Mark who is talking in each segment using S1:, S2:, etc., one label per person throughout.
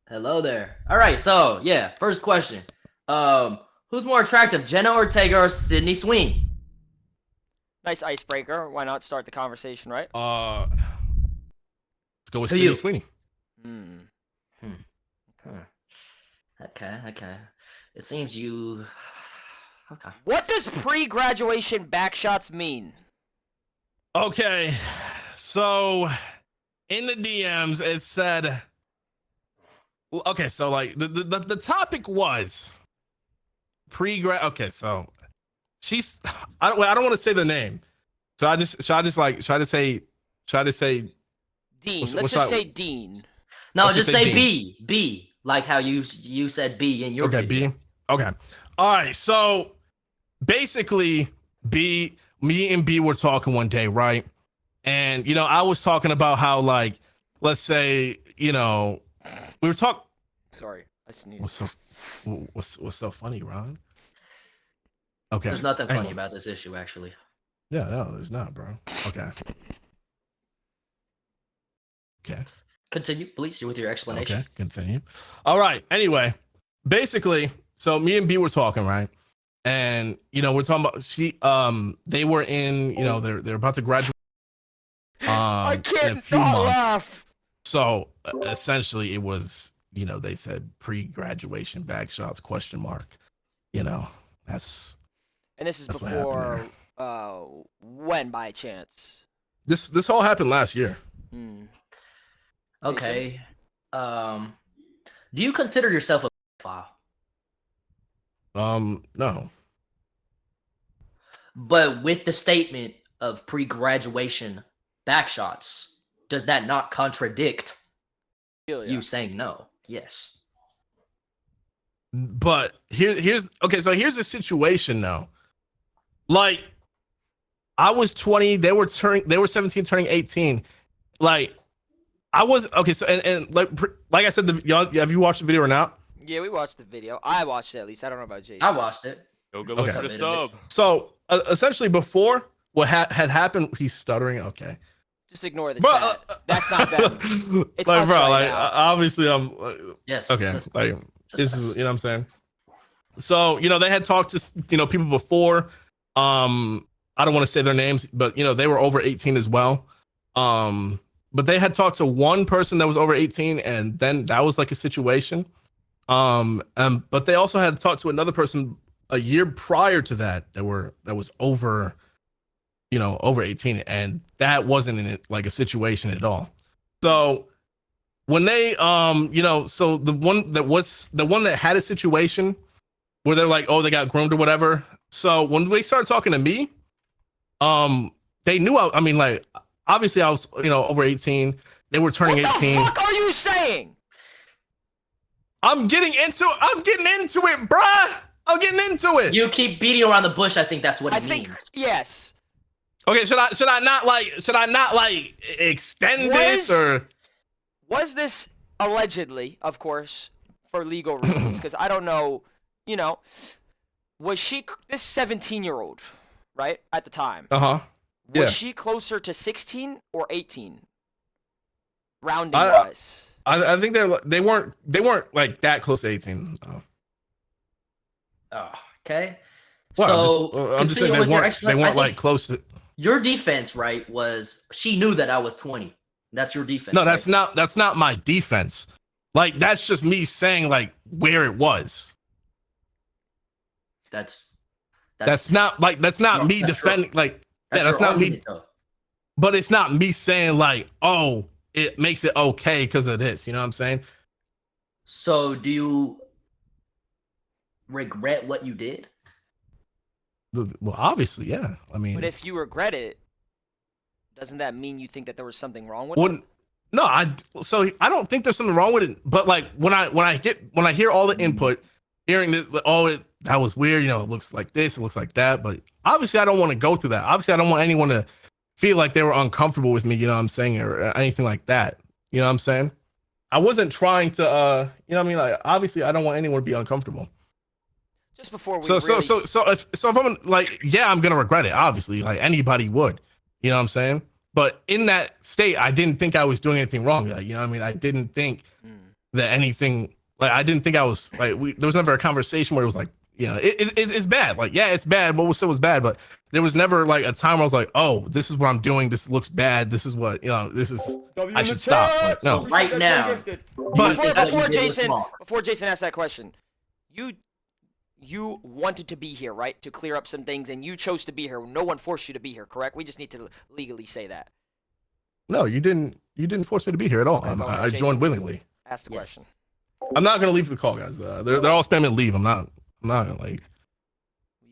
S1: Hello there. All right, so yeah, first question. Who's more attractive, Jenna Ortega or Sydney Sweeney?
S2: Nice icebreaker. Why not start the conversation, right?
S3: Let's go with
S1: Who
S3: Sydney
S1: you?
S3: Sweeney.
S2: Hmm.
S1: Hmm. Hmm. Okay. It seems you. Okay.
S2: What does pre-graduation backshots mean?
S3: Okay, so in the DMs it said, well, okay, so like the topic was pre-grad. Okay, so she's I don't want to say the name, so should I just like try to say
S2: Dean.
S3: What's-
S2: Let's
S3: what's
S2: just
S3: that-
S2: say Dean.
S1: No,
S3: Let's
S1: just
S3: just say
S1: say
S3: Dean.
S1: B, like how you said B in your
S3: okay
S1: video.
S3: B. Okay, all right, so basically B, me and B were talking one day, right? And I was talking about how, like, let's say, we were talking.
S2: Sorry, I sneezed.
S3: What's so funny, Ron? Okay.
S1: There's nothing funny
S3: Anyway.
S1: about this issue, actually.
S3: Yeah, no, there's not, bro. Okay. Okay.
S1: Continue, please, with your explanation.
S3: Okay. Continue. All right. Anyway, basically, so me and B were talking, right? And we're talking about they were in, they're about to graduate.
S2: I
S3: In a
S2: can't
S3: few
S2: not
S3: months.
S2: laugh.
S3: So essentially, it was, they said pre-graduation bag shots ? That's
S2: And this is
S3: That's what happened
S2: before. When by chance?
S3: this all happened last year.
S2: Hmm.
S1: Okay. Do you consider yourself a pedophile?
S3: No.
S1: But with the statement of pre-graduation backshots, does that not contradict you saying no? Yes.
S3: But here's okay, so here's the situation now. Like, I was 20, they were 17 turning 18. Like, I was okay, so and like I said, y'all, have you watched the video or not?
S2: Yeah, we watched the video. I watched it at least. I don't know about Jason.
S1: I watched it.
S4: Yo, good luck
S3: Okay.
S4: for the sub.
S3: So essentially, before what had happened, he's stuttering. Okay,
S2: Just ignore the
S3: bro,
S2: chat. That's not them. It's
S3: like,
S2: us
S3: bro,
S2: right
S3: like
S2: now.
S3: obviously I'm
S1: Yes.
S3: okay.
S1: that's-
S3: Like,
S1: that's
S3: this is,
S1: fine.
S3: what I'm saying. So they had talked to people before. I don't want to say their names, but they were over 18 as well. But they had talked to one person that was over 18, and then that was like a situation. But they also had talked to another person a year prior to that was over, over 18, and that wasn't in it like a situation at all. So when they so the one that had a situation where they're like, oh, they got groomed or whatever. So when they started talking to me, they knew I mean, like, obviously I was, over 18. They were turning
S2: What
S3: 18.
S2: the fuck are you saying?
S3: I'm getting into it, bruh. I'm getting into it.
S1: You keep beating around the bush. I think that's what it
S2: I
S1: means.
S2: think yes.
S3: Okay, should I not like extend this, or
S2: Was this allegedly, of course, for legal reasons? Because I don't know. Was she this 17-year-old, right, at the time?
S3: yeah.
S2: Was she closer to 16 or 18? Rounding
S3: I-
S2: wise.
S3: I think they weren't like that close to 18.
S1: Oh, okay.
S3: Well,
S1: So
S3: I'm just saying
S1: continue with your
S3: they
S1: explanation. I
S3: weren't like
S1: think
S3: close to.
S1: your defense, right, was she knew that I was 20. That's your defense.
S3: No,
S1: right?
S3: that's not my defense. Like, that's just me saying like where it was. That's not me
S1: that's
S3: defending like that's
S1: your
S3: not me.
S1: argument, though.
S3: But it's not me saying like, oh, it makes it okay because of this. You know what I'm saying?
S1: So do you regret what you did?
S3: Well, obviously, yeah. I mean,
S2: But if you regret it, doesn't that mean you think that there was something wrong with it?
S3: wouldn't. No, I don't think there's something wrong with it. But like when I hear all the input, hearing that, that was weird. It looks like this, it looks like that. But obviously, I don't want to go through that. Obviously, I don't want anyone to feel like they were uncomfortable with me. You know what I'm saying, or anything like that. You know what I'm saying? I wasn't trying to. You know what I mean? Like, obviously, I don't want anyone to be uncomfortable.
S2: Just before we
S3: So if I'm like, yeah, I'm gonna regret it. Obviously, like anybody would. You know what I'm saying? But in that state, I didn't think I was doing anything wrong. You know what I mean? I didn't think that anything, like, I didn't think I was like, there was never a conversation where it was like, you know, it's bad. Like, yeah, it's bad. What was said was bad, but there was never like a time where I was like, oh, this is what I'm doing. This looks bad. This is what, you know, this is, I should stop. Like, no.
S1: Right now,
S2: But before Jason asked that question, you wanted to be here, right? To clear up some things, and you chose to be here. No one forced you to be here, correct? We just need to legally say that.
S3: No, you didn't force me to be here at all.
S2: Okay,
S3: I joined willingly.
S2: Ask the question.
S3: I'm not gonna leave the call, guys. They're all spamming leave. I'm not gonna like.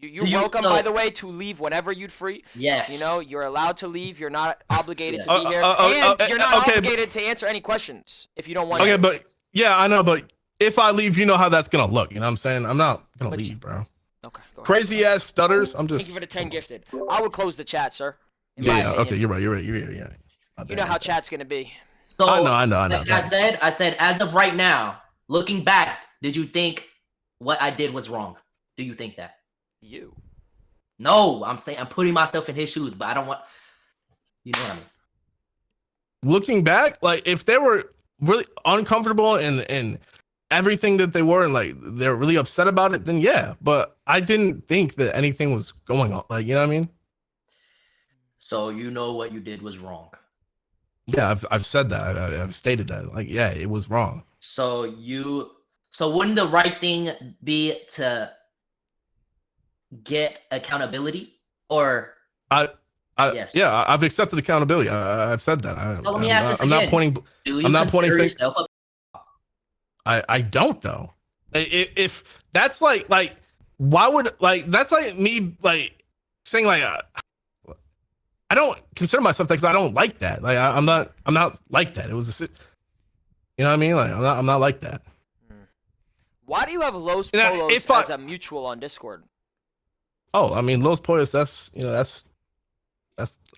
S2: You're welcome, by the way, to leave whenever you'd free.
S1: Yes.
S2: You know, you're allowed to leave. You're not obligated to be here, and you're not obligated to answer any questions if you don't want to.
S3: Okay, but yeah, I know, but if I leave, you know how that's gonna look. You know what I'm saying? I'm not gonna leave, bro.
S2: Okay.
S3: Crazy ass stutters. I'm just.
S2: Thank you for the 10 gifted. I would close the chat, sir.
S3: Yeah. Okay, you're right. Yeah.
S2: You know how chat's gonna be.
S1: So
S3: I know.
S1: Like I said, as of right now, looking back, did you think what I did was wrong? Do you think that?
S2: You.
S1: No, I'm saying I'm putting myself in his shoes, but I don't want. You know what I mean?
S3: Looking back, like if they were really uncomfortable and everything that they were, and like they're really upset about it, then yeah. But I didn't think that anything was going on. Like, you know what I mean?
S1: So you know what you did was wrong.
S3: Yeah, I've said that. I've stated that. Like, yeah, it was wrong.
S1: So wouldn't the right thing be to get accountability? Or yes.
S3: Yeah, I've accepted accountability. I've said that.
S1: So let me ask this again.
S3: I'm not pointing
S1: yourself up?
S3: I don't though. If that's like why would, like, that's like me like saying like I don't consider myself that because I don't like that. Like I'm not like that. It was you know what I mean? Like I'm not like that.
S2: Why do you have Los Polos as a mutual on Discord?
S3: Oh, I mean, Los Polos. That's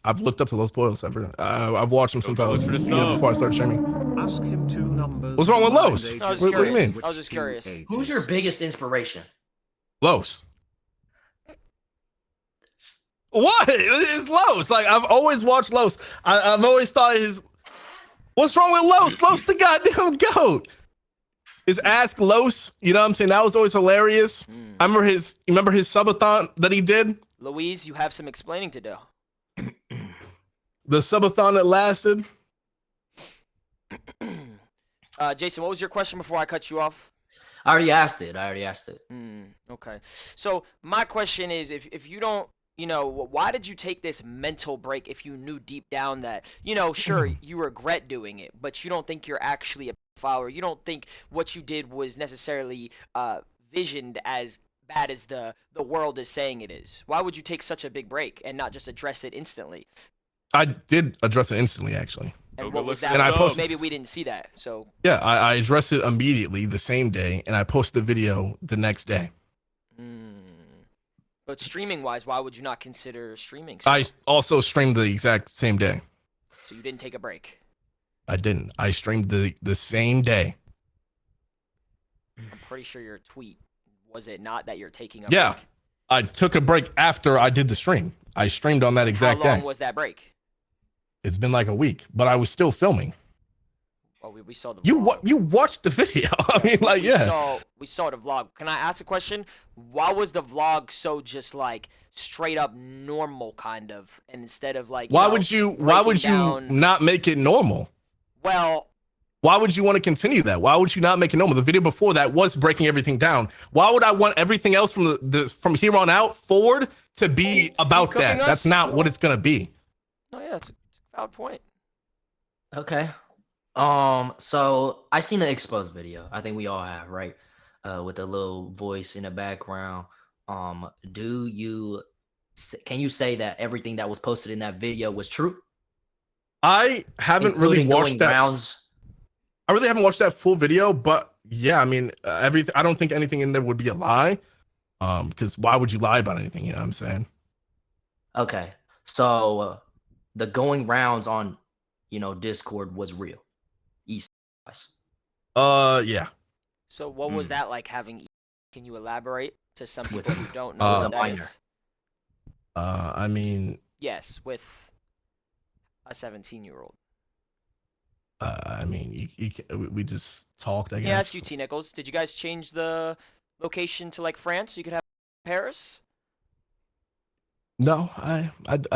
S3: I've looked up to Los Polos ever. I've watched him sometimes before I started streaming.
S4: Ask him 2 numbers.
S3: What's wrong with Los?
S2: What
S3: do you mean?
S2: I was just curious.
S1: Who's your biggest inspiration?
S3: Los. What? It's Los. Like, I've always watched Los. I've always thought what's wrong with Los? Los the goddamn GOAT. Is Ask Los, you know what I'm saying? That was always hilarious. I remember his subathon that he did?
S2: Louise, you have some explaining to do.
S3: The subathon that lasted.
S2: Jason, what was your question before I cut you off?
S1: I already asked it.
S2: Okay. So my question is, if you don't, you know, why did you take this mental break if you knew deep down that, you know, sure, you regret doing it, but you don't think you're actually a pedophile, or you don't think what you did was necessarily visioned as bad as the world is saying it is? Why would you take such a big break and not just address it instantly?
S3: I did address it instantly, actually.
S2: And what was that?
S3: And I posted,
S2: maybe we didn't see that. So
S3: yeah, I addressed it immediately the same day, and I posted the video the next day.
S2: But streaming wise, why would you not consider streaming?
S3: I also streamed the exact same day.
S2: So you didn't take a break?
S3: I didn't. I streamed the same day.
S2: I'm pretty sure your tweet, was it not that you're taking a
S3: break? I took a break after I did the stream. I streamed on that exact day.
S2: How long was that break?
S3: It's been like a week, but I was still filming.
S2: Oh, we saw the vlog.
S3: You watched the video. I mean, like,
S2: we saw the vlog. Can I ask a question? Why was the vlog so just like straight up normal kind of, and instead of like,
S3: why would you not make it normal?
S2: Well,
S3: why would you want to continue that? Why would you not make it normal? The video before that was breaking everything down. Why would I want everything else from here on out forward to be about that? That's not what it's gonna be.
S2: Oh yeah, it's a valid point.
S1: Okay. So I seen the exposed video. I think we all have, right? With a little voice in the background. Can you say that everything that was posted in that video was true?
S3: I haven't really watched that. I really haven't watched that full video, but yeah, I mean, everything. I don't think anything in there would be a lie. Because why would you lie about anything? You know what I'm saying?
S1: Okay, so the going rounds on, Discord was real.
S3: Yeah.
S2: So what was that like having? Can you elaborate to some people who don't know what that is?
S3: I mean,
S2: yes, with a 17-year-old.
S3: I mean, we just talked. I
S2: Let me
S3: guess.
S2: ask you, TNickelss, did you guys change the location to like France so you could have Paris?
S3: No, I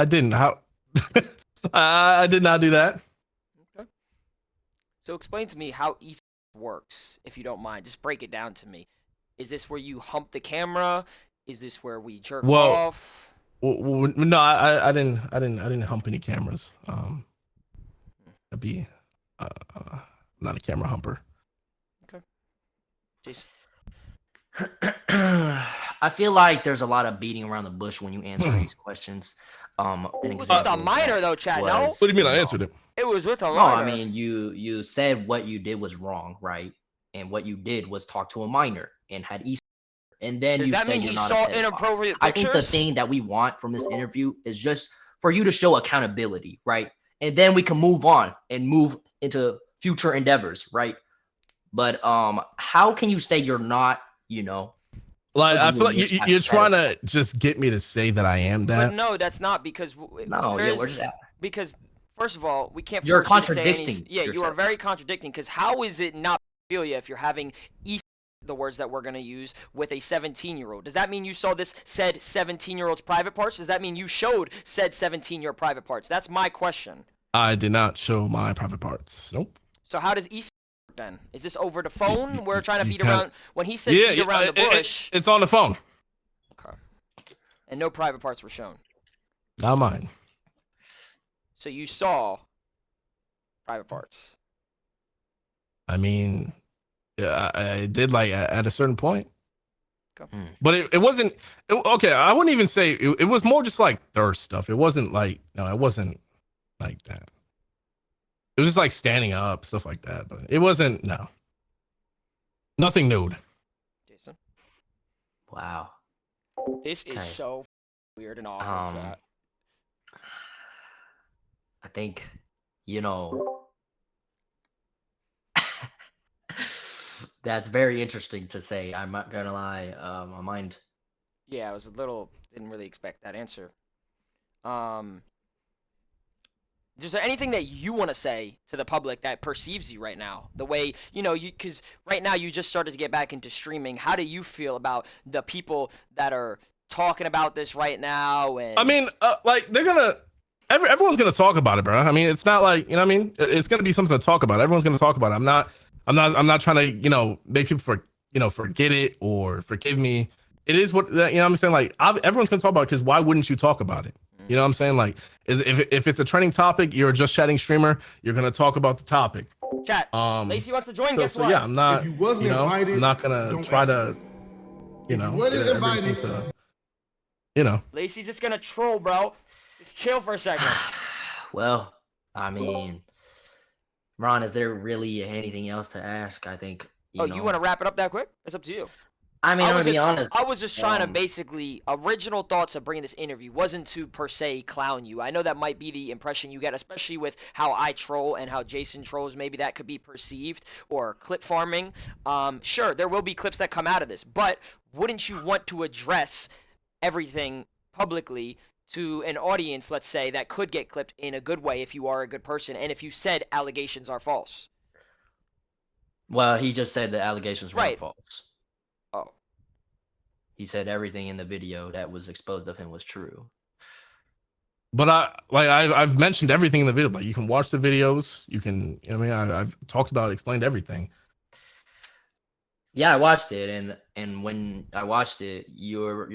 S3: didn't. How? I did not do that.
S2: Okay. So explain to me how East works, if you don't mind. Just break it down to me. Is this where you hump the camera? Is this where we jerk
S3: Well,
S2: off?
S3: no, I didn't hump any cameras. I'd be not a camera humper.
S2: Okay. Jason.
S1: I feel like there's a lot of beating around the bush when you answer these questions. An
S2: It was with a
S1: example
S2: minor
S1: that
S2: though, Chad. No,
S1: was,
S3: What do you mean? I
S1: know,
S3: answered it.
S2: it was with a
S1: No,
S2: minor.
S1: I mean you said what you did was wrong, right? And what you did was talk to a minor and had Easter. And then
S2: Does
S1: you
S2: that
S1: say
S2: mean
S1: you're
S2: he
S1: not
S2: saw
S1: a pedophile.
S2: inappropriate
S1: I think the
S2: pictures?
S1: thing that we want from this interview is just for you to show accountability, right? And then we can move on and move into future endeavors, right? But how can you say you're not,
S3: Like, I feel like
S1: ugly
S3: you're
S1: slash
S3: trying
S1: pedophile?
S3: to just get me to say that I am
S2: But
S3: that.
S2: no, that's not because
S1: No,
S2: there
S1: yeah,
S2: is-
S1: we're just
S2: because first of all, we can't.
S1: You're
S2: force you to say
S1: contradicting
S2: anything. Yeah, you are
S1: yourself.
S2: very contradicting. Because how is it not pedophilia if you're having East, the words that we're gonna use, with a 17-year-old? Does that mean you saw this said 17-year-old's private parts? Does that mean you showed said 17-year private parts? That's my question.
S3: I did not show my private parts. Nope.
S2: So how does East work then? Is this over the phone? We're trying to
S3: you
S2: beat
S3: kinda-
S2: around. When he says beat around the bush.
S3: It's on the phone.
S2: Okay. And no private parts were shown.
S3: Not mine.
S2: So you saw private parts.
S3: I mean, yeah, I did like at a certain point.
S2: Okay.
S3: But it wasn't okay. I wouldn't even say it was more just like thirst stuff. It wasn't like it wasn't like that. It was just like standing up, stuff like that. But it wasn't nothing nude.
S2: Jason.
S1: Wow.
S2: This is
S1: Okay.
S2: so weird and awkward. Chat.
S1: I think, that's very interesting to say. I'm not gonna lie. My mind.
S2: Yeah, I was a little didn't really expect that answer. Is there anything that you want to say to the public that perceives you right now? The way because right now you just started to get back into streaming. How do you feel about the people that are talking about this right now? And
S3: I mean, like they're gonna. Everyone's gonna talk about it, bro. I mean, it's not like what I mean. It's gonna be something to talk about. Everyone's gonna talk about it. I'm not trying to make people forget it or forgive me. It is what I'm saying. Like everyone's gonna talk about it because why wouldn't you talk about it? You know what I'm saying? Like, if it's a trending topic, you're a just chatting streamer. You're gonna talk about the topic.
S2: Chat. Lacey wants to join. Guess
S3: So
S2: what?
S3: yeah, I'm not.
S5: If you wasn't invited,
S3: I'm not gonna
S5: don't
S3: try
S5: ask
S3: to.
S5: If you wasn't
S3: get everything
S5: invited-
S3: to.
S2: Lacey's just gonna troll, bro. Just chill for a second.
S1: Well, I mean, Ron, is there really anything else to ask? I think.
S2: You want to wrap it up that quick? It's up to you.
S1: I mean, I'm gonna be honest.
S2: I was just trying to
S1: um,
S2: basically original thoughts of bringing this interview wasn't to per se clown you. I know that might be the impression you get, especially with how I troll and how Jason trolls. Maybe that could be perceived or clip farming. Sure, there will be clips that come out of this, but wouldn't you want to address everything publicly to an audience, let's say, that could get clipped in a good way if you are a good person and if you said allegations are false?
S1: Well, he just said the allegations were
S2: Right.
S1: false.
S2: Oh.
S1: He said everything in the video that was exposed of him was true.
S3: But I've mentioned everything in the video. Like you can watch the videos. You can. I've talked about, explained everything.
S1: Yeah, I watched it, and when I watched it, your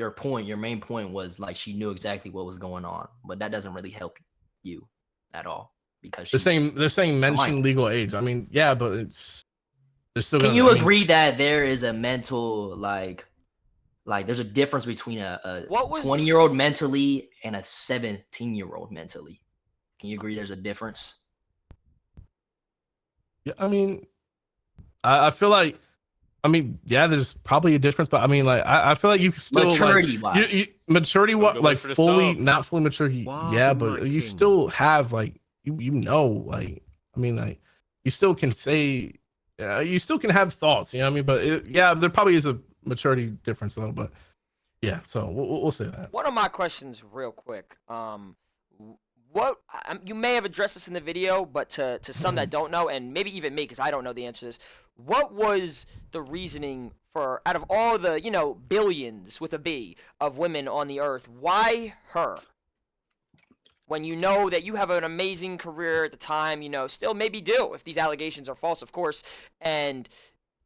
S1: main point was like she knew exactly what was going on, but that doesn't really help you at all because
S3: They're saying mention legal age. I mean, yeah, but they're still.
S1: Can you agree that there is a mental like there's a difference between a 20-year-old mentally and a 17-year-old mentally? Can you agree there's a difference?
S3: Yeah, I mean, I feel like. I mean, yeah, there's probably a difference, but I mean, like, I feel like you can still
S1: maturity-wise,
S3: like fully, not fully mature. Yeah, but you
S4: king.
S3: still have like, like, I mean, like, you still can say, you still can have thoughts. You know what I mean? But yeah, there probably is a maturity difference though. But yeah, so we'll say that.
S2: One of my questions, real quick, what you may have addressed this in the video, but to some that don't know, and maybe even me, because I don't know the answer to this, what was the reasoning for, out of all the, you know, billions with a B of women on the earth, why her? When you know that you have an amazing career at the time, you know, still maybe do, if these allegations are false, of course, and,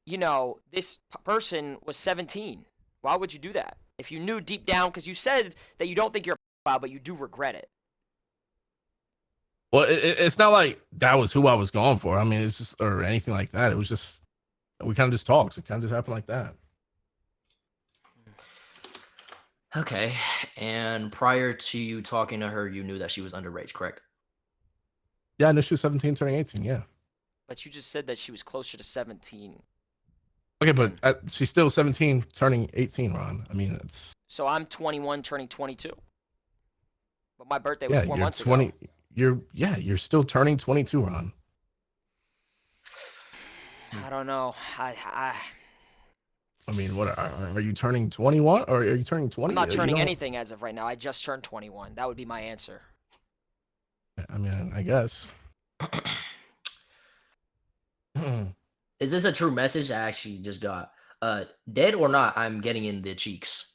S2: you know, this person was 17. Why would you do that? If you knew deep down, because you said that you don't think you're a pedophile, but you do regret it.
S3: Well, it's not like that was who I was going for. I mean, it's just, or anything like that. It was just, we kind of just talked. It kind of just happened like that.
S1: Okay. And prior to you talking to her, you knew that she was underage, correct?
S3: Yeah, I knew she was 17, turning 18. Yeah.
S2: But you just said that she was closer to 17.
S3: Okay, but she's still 17, turning 18, Ron. I mean, it's.
S2: So I'm 21, turning 22. But my birthday was 4 months ago.
S3: You're still turning 22, Ron.
S2: I don't know. I
S3: mean, what are you turning 21 or are you turning 20?
S2: I'm not turning anything as of right now. I just turned 21. That would be my answer.
S3: I mean, I guess.
S1: Is this a true message I actually just got? Dead or not, I'm getting in the cheeks.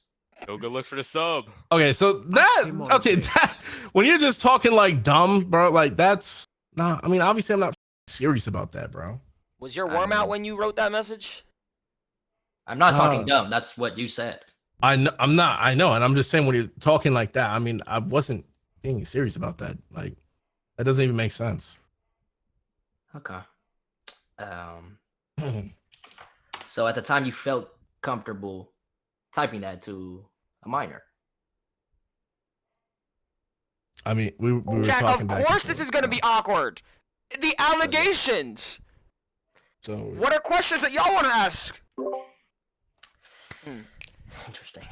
S6: Go good look for the sub.
S3: Okay, so that when you're just talking like dumb, bro, like that's nah. I mean, obviously, I'm not serious about that, bro.
S2: Was your worm out when you wrote that message?
S1: I'm not talking dumb. That's what you said.
S3: I'm not. I know, and I'm just saying when you're talking like that. I mean, I wasn't being serious about that. Like, that doesn't even make sense.
S1: Okay. So at the time, you felt comfortable typing that to a minor.
S3: I mean, we were
S2: Jack,
S3: talking.
S2: Of course, this is going to be awkward. The allegations.
S3: So,
S2: what are questions that y'all want to ask?
S1: Interesting.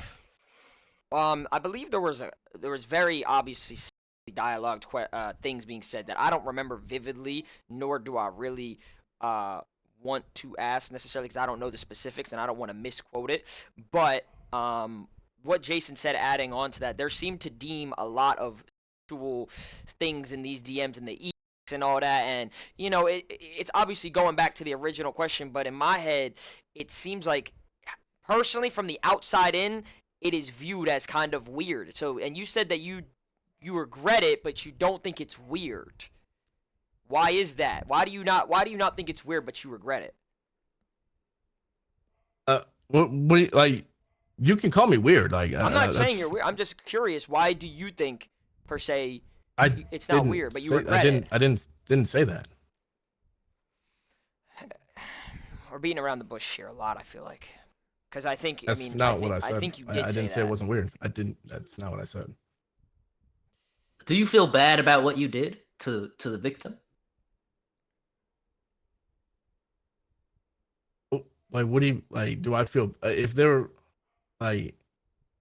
S2: I believe there was very obviously dialogued things being said that I don't remember vividly, nor do I really want to ask necessarily because I don't know the specifics and I don't want to misquote it. But what Jason said, adding on to that, there seemed to deem a lot of actual things in these DMs and the and all that, and you know, it's obviously going back to the original question, but in my head, it seems like, personally, from the outside in, it is viewed as kind of weird. So, and you said that you regret it, but you don't think it's weird. Why is that? Why do you not think it's weird, but you regret it?
S3: What like, you can call me weird. Like,
S2: I'm not saying you're weird. I'm just curious. Why do you think, per se, it's not weird, but you regret it?
S3: I didn't say that.
S2: We're beating around the bush here a lot, I feel like. Because I think,
S3: That's not what I said.
S2: I think you did
S3: I didn't say it wasn't weird. I didn't. That's not what I said.
S1: Do you feel bad about what you did to the victim?
S3: Like, what do you like? Do I feel if they're like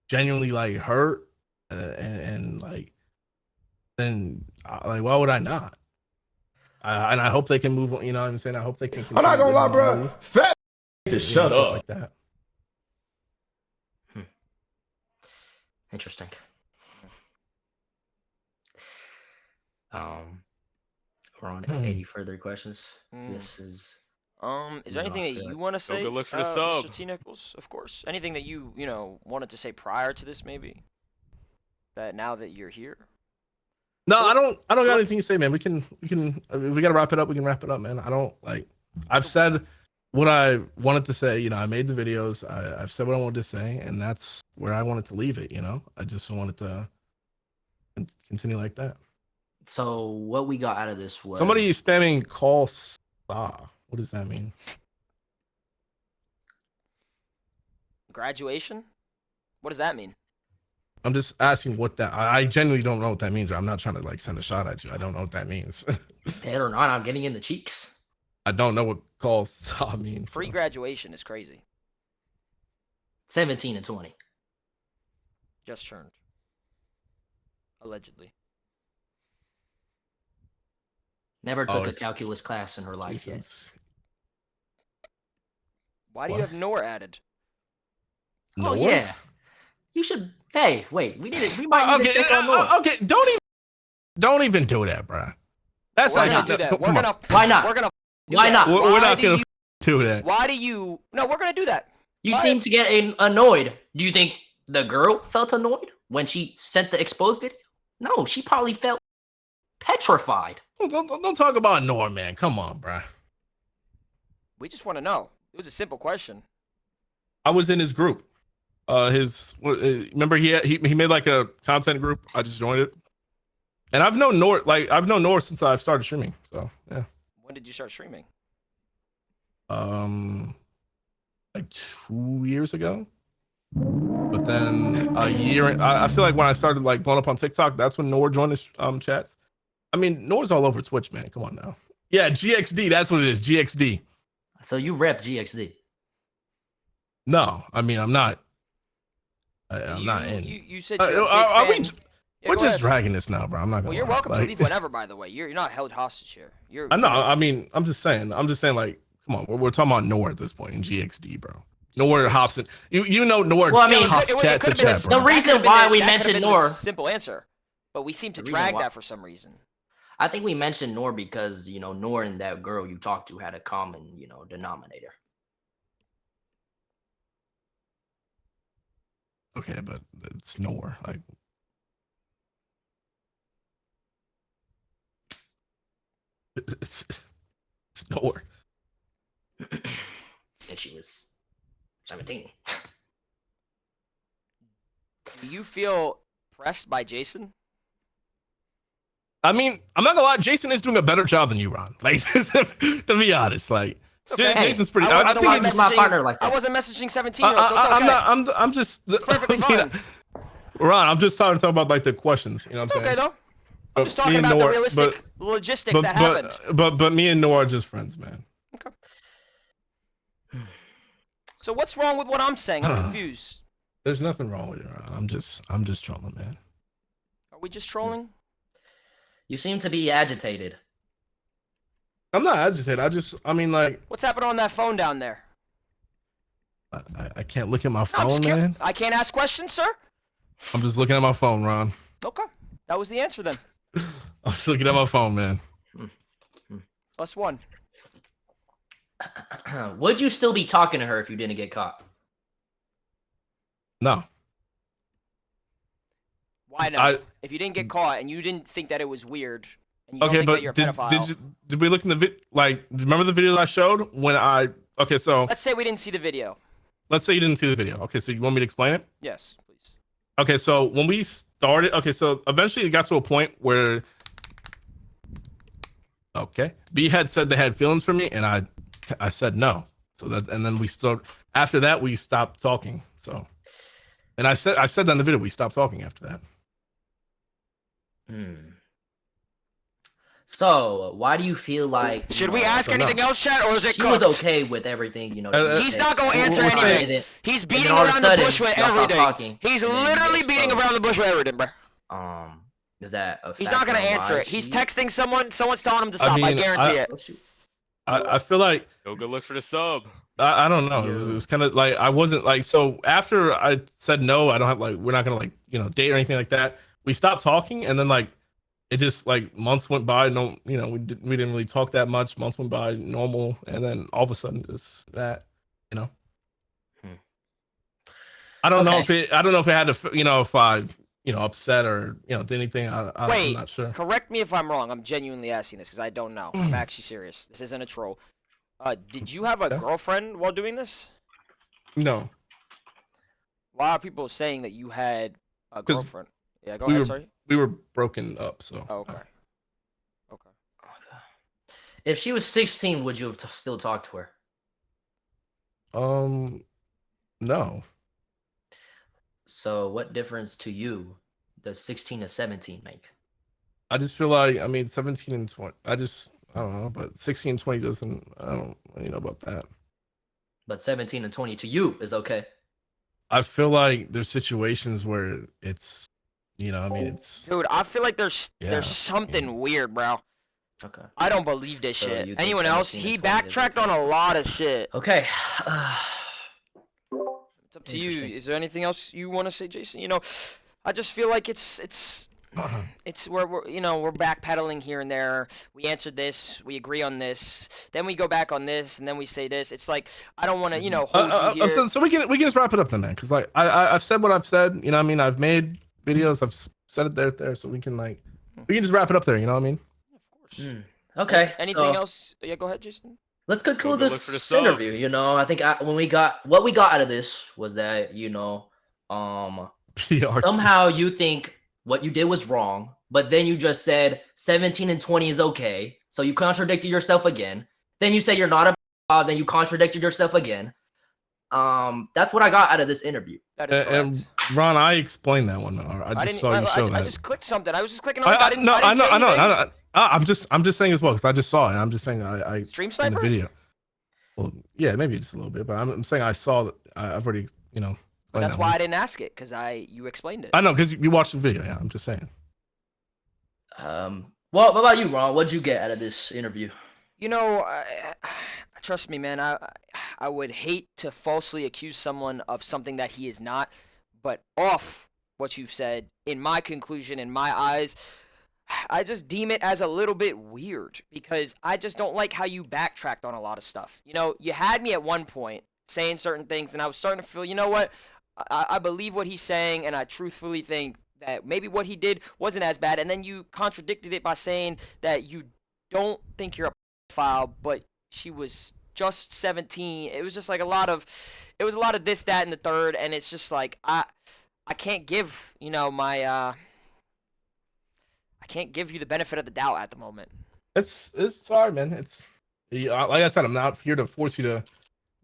S3: genuinely like hurt and like, then like, why would I not? And I hope they can move on. You know what I'm saying? I hope they can.
S5: I'm not gonna lie, bro. Fat shut up.
S3: Like that.
S1: Interesting. Ron, any further questions? This is.
S2: Is there anything that you want to say,
S6: good look for the sub.
S2: Mr. TNickelss? Of course. Anything that you wanted to say prior to this, maybe? That now that you're here.
S3: No, I don't got anything to say, man. We can we gotta wrap it up. We can wrap it up, man. I don't like. I've said what I wanted to say. You know, I made the videos. I've said what I wanted to say, and that's where I wanted to leave it. You know, I just wanted to continue like that.
S1: So what we got out of this was
S3: Somebody is spamming call saw. What does that mean?
S2: Graduation? What does that mean?
S3: I'm just asking what that. I genuinely don't know what that means. I'm not trying to like send a shot at you. I don't know what that means.
S1: dead or not, I'm getting in the cheeks.
S3: I don't know what call saw means. So.
S2: Pre-graduation is crazy.
S1: 17 and 20.
S2: Just turned. Allegedly.
S1: Never took a calculus class in her life yet.
S2: Why do you have nor added?
S1: Oh yeah. You should. Hey, wait. We might need to check on Nor.
S3: Okay, don't even Don't even do that, bro. That's
S2: We're
S3: like
S2: gonna do that.
S3: come on.
S1: Why not?
S2: We're gonna. do
S1: Why
S2: that.
S1: not?
S3: We're not
S2: do
S3: gonna
S2: you-
S3: do that.
S2: Why do you? No, we're gonna do that.
S1: You
S2: Why-
S1: seem to get annoyed. Do you think the girl felt annoyed when she sent the exposed video? No, she probably felt petrified.
S3: Don't talk about Norm, man. Come on, bro.
S2: We just want to know. It was a simple question.
S3: I was in his group. Remember he made like a content group. I just joined it, and I've known Nor since I've started streaming. So yeah.
S2: When did you start streaming?
S3: Like 2 years ago. But then a year, I feel like when I started like blowing up on TikTok, that's when Nor joined his chats. I mean, Nor's all over Twitch, man. Come on now. Yeah, GXD. That's what it is. GXD.
S1: So you rep GXD.
S3: No, I mean I'm not.
S2: Do
S3: I'm
S2: you,
S3: not in.
S2: You said you're a big
S3: are we?
S2: fan. Yeah,
S3: We're
S2: go
S3: just
S2: ahead.
S3: dragging this now, bro. I'm not gonna.
S2: Well, you're
S3: lie.
S2: welcome to
S3: Like,
S2: leave whenever. By the way, you're not held hostage here.
S3: I know. I mean, I'm just saying. Like, come on. We're talking about Nor at this point in GXD, bro. Nor hops in. You know Nor.
S1: Well, I mean,
S3: hops
S2: it
S3: chat to
S2: could've been
S3: chat,
S2: a-
S3: bro.
S1: The reason
S2: that could've
S1: why
S2: been
S1: we
S2: that could've
S1: mentioned
S2: been the
S1: Nor,
S2: simple answer, but we seem to
S1: The reason
S2: drag
S1: why-
S2: that for some reason.
S1: I think we mentioned Nor because, you know, Nor and that girl you talked to had a common, you know, denominator.
S3: Okay, but it's Nor. Like, it's Nor.
S1: And she was 17.
S2: Do you feel pressed by Jason?
S3: I mean, I'm not gonna lie. Jason is doing a better job than you, Ron. Like, to be honest, like.
S2: It's okay.
S3: Jason's pretty.
S2: I
S3: I
S2: wasn't
S3: think
S1: why
S3: he
S1: miss
S3: just,
S1: my partner like
S2: I
S1: that.
S2: wasn't messaging 17-year-olds, so it's okay.
S3: I'm just.
S2: perfectly fine.
S3: Ron, I'm just talking about like the questions. You know what
S2: It's
S3: I'm
S2: okay
S3: saying?
S2: though. I'm just talking about the realistic logistics that happened.
S3: But me and Noah are just friends, man.
S2: Okay. So what's wrong with what I'm saying? I'm confused.
S3: There's nothing wrong with it, Ron. I'm just trolling, man.
S2: Are we just trolling?
S1: You seem to be agitated.
S3: I'm not agitated. I mean, like,
S2: What's happening on that phone down there?
S3: I can't look at my
S2: I'm
S3: phone,
S2: just curious.
S3: man.
S2: I can't ask questions, sir?
S3: I'm just looking at my phone, Ron.
S2: Okay. That was the answer then.
S3: I'm just looking at my phone, man.
S2: +1.
S1: Would you still be talking to her if you didn't get caught?
S3: No.
S2: Why not? If you didn't get caught and you didn't think that it was weird, and you don't
S3: Okay,
S2: think
S3: but
S2: that you're a pedophile.
S3: did we look in the remember the video I showed when okay, so
S2: Let's say we didn't see the video.
S3: let's say you didn't see the video. Okay, so you want me to explain it?
S2: Yes, please.
S3: Okay, so when we started, okay, so eventually it got to a point where, okay, B had said they had feelings for me, and I said no. So that, and then after that we stopped talking. So, and I said that in the video we stopped talking after that.
S1: So, why do you feel like...
S2: Should we ask anything else, chat, or is it
S1: She was
S2: cooked?
S1: okay with everything, you know.
S2: He's not going to answer
S3: we'll say-
S2: anything. He's beating
S1: then all of a
S2: around the
S1: sudden,
S2: bush with
S1: y'all stop
S2: everything.
S1: talking,
S2: He's
S1: and then you
S2: literally
S1: get
S2: beating
S1: exposed.
S2: around the bush with everything, bro.
S1: Is that a
S2: He's not going to answer it. He's texting someone. Someone's telling him to stop. I
S3: mean,
S2: guarantee it.
S3: I feel like
S6: Go good look for the sub.
S3: I don't know. It was kind of like I wasn't like, so after I said no, I don't have like, we're not gonna like, you know, date or anything like that. We stopped talking, and then like it just like months went by. No, you know, we didn't really talk that much. Months went by normal, and then all of a sudden just that, you know. I don't know if it had to, you know, if I, you know, upset or, you know, did anything. I'm not sure.
S2: Correct me if I'm wrong. I'm genuinely asking this because I don't know. I'm actually serious. This isn't a troll. Did you have a girlfriend while doing this?
S3: No,
S2: A lot of people saying that you had a girlfriend. Yeah, go
S3: we
S2: ahead.
S3: were
S2: Sorry.
S3: we were broken up. So
S2: Oh, okay. Okay.
S1: If she was 16, would you have still talked to her?
S3: no.
S1: So, what difference to you does 16 to 17 make?
S3: I just feel like, I mean, 17 and 20. I don't know, but 16 and 20 doesn't. I don't really know about that.
S1: But 17 and 20 to you is okay.
S3: I feel like there's situations where it's, you know, I mean, it's.
S2: Dude, I feel like there's
S3: Yeah,
S2: something weird, bro.
S1: Okay.
S2: I don't believe this
S1: So you
S2: shit.
S1: think
S2: Anyone else?
S1: 17
S2: He
S1: and 20 is
S2: backtracked
S1: okay?
S2: on a lot of shit.
S1: Okay.
S2: It's up to you.
S1: Interesting.
S2: Is there anything else you want to say, Jason? You know, I just feel like it's it's we're we're backpedaling here and there. We answered this, we agree on this, then we go back on this, and then we say this. It's like I don't want to hold you here.
S3: So we can just wrap it up then, man. Because like I've said what I've said. You know what I mean? I've made videos. I've said it there. So we can just wrap it up there. You know what I mean?
S2: Of course.
S1: Okay.
S2: Anything
S1: so
S2: else? Yeah, go ahead, Jason.
S1: Let's conclude
S6: Go look for the
S1: this
S6: sub.
S1: interview. I think what we got out of this was that
S3: PRC.
S1: somehow you think what you did was wrong, but then you just said 17 and 20 is okay. So you contradicted yourself again. Then you say you're not a then you contradicted yourself again. That's what I got out of this interview.
S2: That is correct.
S3: And Ron, I explained that one. I just saw you show that.
S2: I just clicked something. I was just clicking on it. I didn't say anything.
S3: I know. I'm just saying as well because I just saw it. I'm just saying I
S2: Stream
S3: in the
S2: sniper.
S3: video. Well, yeah, maybe just a little bit, but I'm saying I saw that. I've already,
S2: But
S3: explained
S2: that's
S3: that
S2: why
S3: one.
S2: I didn't ask it because you explained it.
S3: I know because you watched the video. Yeah, I'm just saying.
S1: Well, what about you, Ron? What'd you get out of this interview?
S2: Trust me, man. I would hate to falsely accuse someone of something that he is not, but off what you've said, in my conclusion, in my eyes, I just deem it as a little bit weird because I just don't like how you backtracked on a lot of stuff. You had me at one point saying certain things, and I was starting to feel, you know what? I believe what he's saying, and I truthfully think that maybe what he did wasn't as bad. And then you contradicted it by saying that you don't think you're a pedophile, but she was just 17. It was just like a lot of this, that, and the third, and it's just like I can't give I can't give you the benefit of the doubt at the moment.
S3: It's sorry, man. It's like I said, I'm not here to force you to.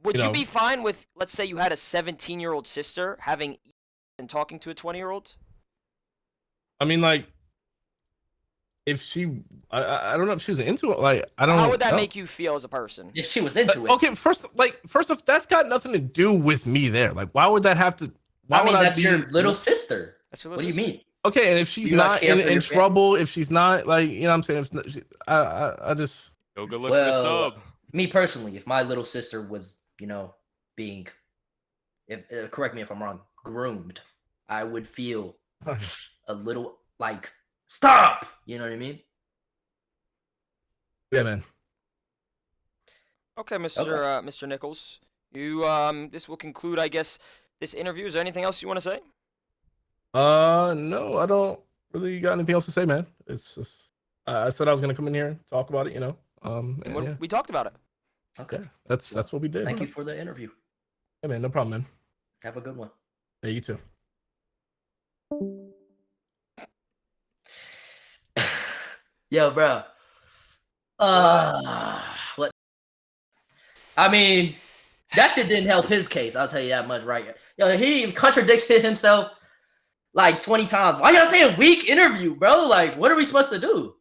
S2: Would you be fine with, let's say you had a 17-year-old sister having and talking to a 20-year-old?
S3: I mean, like, if she, I don't know if she was into it. Like, I don't know.
S2: How would that make you feel as a person?
S1: If she was into it.
S3: Okay, first off, that's got nothing to do with me there. Like, why would that have to? Why
S1: I mean,
S3: would
S1: that's
S3: be,
S1: your little sister.
S2: That's your
S1: What
S2: little
S1: do you
S2: sister.
S1: mean?
S3: Okay, and if she's
S1: Do you not
S3: not
S1: care for
S3: in
S1: your
S3: trouble, if she's not like, you know what I'm saying, I just.
S6: Go look for the
S1: Well,
S6: sub.
S1: me personally, if my little sister was, being, correct me if I'm wrong, groomed, I would feel a little like, stop. You know what I mean?
S3: Yeah, man.
S2: Okay, Mr. Nichols, you this will conclude, I guess, this interview. Is there anything else you want to say?
S3: No, I don't really got anything else to say, man. It's just I said I was gonna come in here and talk about it, and yeah.
S2: We talked about it.
S1: Okay.
S3: That's what we did.
S1: Thank
S3: bro.
S1: you for the interview.
S3: Yeah, man, no problem, man.
S1: Have a good one.
S3: Yeah, you too.
S1: Yo, bro. What? I mean, that shit didn't help his case. I'll tell you that much, right? Yo, he contradicted himself like 20 times. Why y'all saying weak interview, bro? Like, what are we supposed to do?